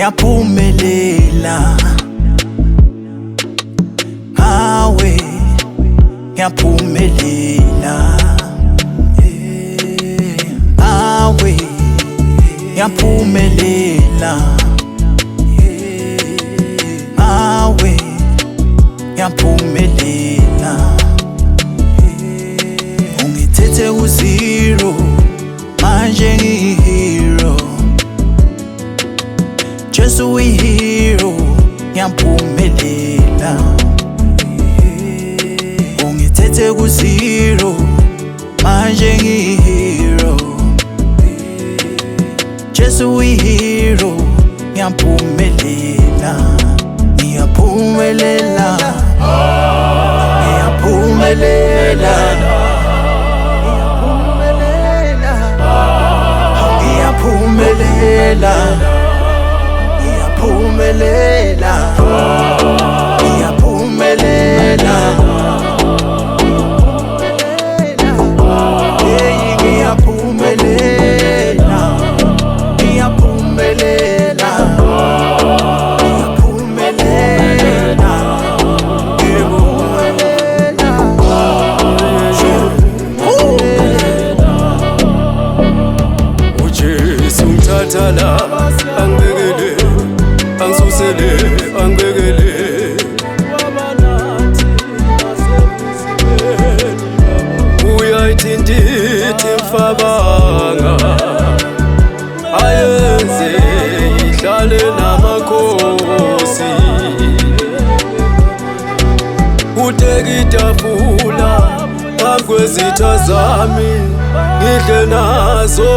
ngiyaphumelela ngawe ngiyaphumelela ngawe ngiyaphumelela ngawe ngiyaphumelela ungithethe ku-zero manje ngi-hero Jesu uyi-hero ngiyaphumelela ungithethe ku-zero manje ngi-hero Jesu uyi-hero ngiyaphumelela ngiyaphumelela ngiyaphumelela ngiyaphumelela ngiyaphumelela ngiyaphumelela ngiyaphumelela ngiyaphumelela ngiyaphumelela uJesu ngithatha la angibekele angisusele angibekele uyayithintitha imfabanga ayenze ihlale namakhosi uteka itafula phambi kwezitha zami ngidle nazo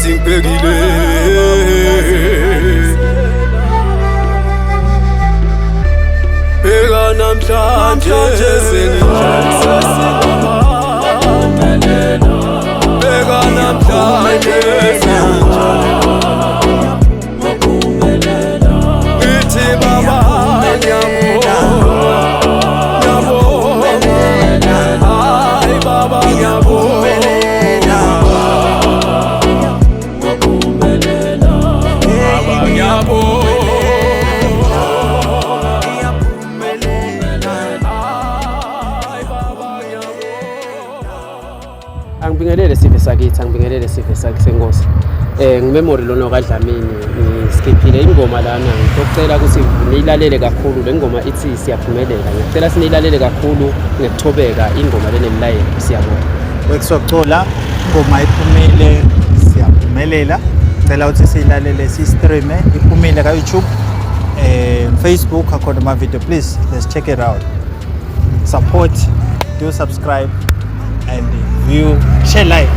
singibekile bheka namhlanje sengidlalisa bheka namhlanje ngithi baba ngiyabonga hayi baba ngiyabonga baba ngiyabonga Angibingelele sive sakithi angibingelele sive sakhe senkosi ngimemory lona kaDlamini ngiskiphile ingoma lana ngicela ukuthi niyilalele kakhulu le ngoma ithi siyaphumelela ngicela siniyilalele kakhulu ngekuthobeka ingoma lenemlayelo siyabonga wekusokucula ingoma iphumile siyaphumelela ngicela ukuthi siyilalele si-streame iphumile ka-YouTube Facebook akhona ama-video please let's check it out support do subscribe and view share like